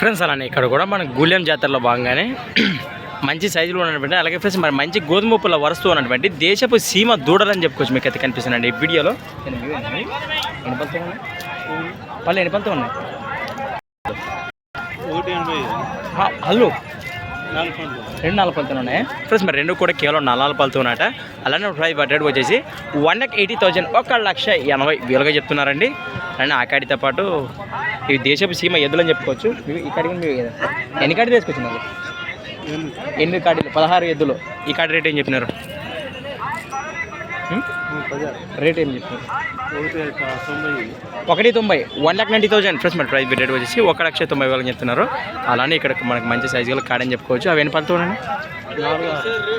Friends అలానే ఇక్కడ కూడా మన గూళ్ళెం జాతరలో భాగంగానే మంచి సైజులో ఉన్నటువంటి అలాగే ఫ్రెండ్స్ మరి మంచి గోధుమ పుల్ల వరుస్తూ ఉన్నటువంటి దేశపు సీమ దూడలని చెప్పుకోవచ్చు. మీకు అయితే కనిపిస్తుందండి ఈ వీడియోలో. పళ్ళు ఎన్ని పళ్ళతో ఉన్నాయి? హలో 2 పళ్ళతో ఉన్నాయి ఫ్రెండ్స్. మరి రెండు కూడా కేవలం 4 పళ్ళతో ఉన్నాయట. అలానే ప్రైస్ బడ్జెట్ వచ్చేసి 1,80,000 1,80,000 చెప్తున్నారండి. అలానే ఆ కాడితో పాటు ఇవి దేశపు సీమ ఎద్దులని చెప్పుకోవచ్చు. ఈ కాడికి ఎన్ని కాడి తీసుకొచ్చినారు? 8 కాడీలు 16 ఎద్దులు. ఈ కాడి రేట్ ఏం చెప్పినారు? రేట్ ఏం చెప్పినారు? 1,90,000 1,90,000 ఫ్రెండ్స్. మరి ప్రైస్ రేట్ వచ్చేసి 1,90,000 చెప్తున్నారు. అలానే ఇక్కడ మనకు మంచి సైజు గల కాడని చెప్పుకోవచ్చు. అవి ఎన్ని పళ్ళతో ఉన్నాయి?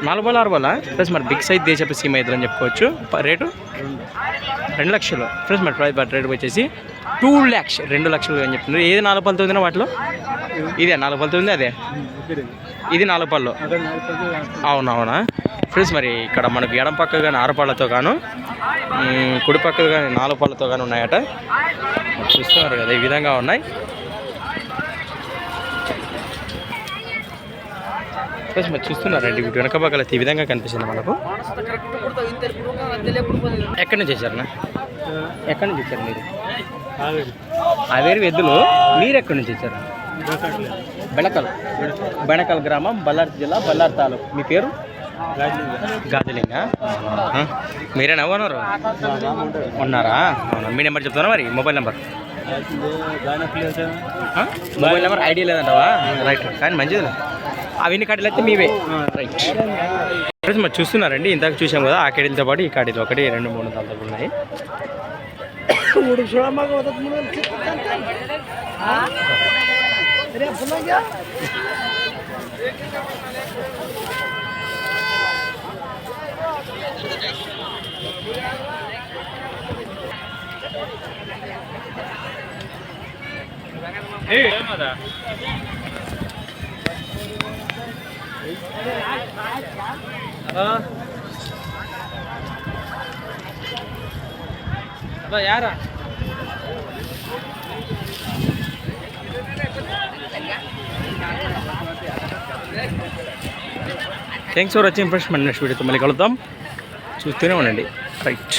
4 బాల్ 6 బాల్ ఫ్రెండ్స్. మరి బిగ్ సైజ్ దేశపు సీమ ఎద్దులని చెప్పుకోవచ్చు. రేటు 2 లక్షలు ఫ్రెండ్స్. మరి ప్రైస్ రేట్ వచ్చేసి 2 lakhs 2 లక్షలు అని చెప్తున్నారు. ఏది 4 పళ్ళతో ఉందినా వాటిలో? ఇదే 4 పళ్ళతో ఉంది. అదే ఇది 4 పళ్ళు. అవునవునా ఫ్రెండ్స్. మరి ఇక్కడ మనకు ఎడం పక్క కానీ 6 పళ్ళతో గాను కుడి పక్క కానీ 4 పళ్ళతో కానీ ఉన్నాయట. చూస్తున్నారు కదా ఈ విధంగా ఉన్నాయి ఫ్రెండ్స్. మరి చూస్తున్నారండి వీటి వెనక పక్కల ఈ విధంగా కనిపిస్తుంది మనకు. ఎక్కడి నుంచి వచ్చారన్నా? ఎక్కడి నుంచి వచ్చారు మీరు? అవేరు ఎద్దులు. మీరు ఎక్కడి నుంచి వచ్చారు? బెణకల్ గ్రామం, బళ్ళారి జిల్లా, బళ్ళారి తాలూకు. మీ పేరు? గాజలింగ. మీరేనా ఉన్నారు? ఉన్నారా? మీ నెంబర్ చెప్తారా మరి? మొబైల్ నెంబర్ ఐడియా లేదంటావా? రైట్. కానీ మంచిది. అవన్నీ కాడీలు అయితే మీవే. Right friends. మరి చూస్తున్నారండి ఇందాక చూసాం కదా ఆ కాడీలతో పాటు ఈ కాడీలు 1 2 3 4 ఉన్నాయి. యారా థ్యాంక్స్ ఫర్ వాచింగ్ ఫ్రెండ్స్. మన నెక్స్ట్ వీడియోతో మళ్ళీ కలుద్దాం. చూస్తూనే ఉండండి. రైట్.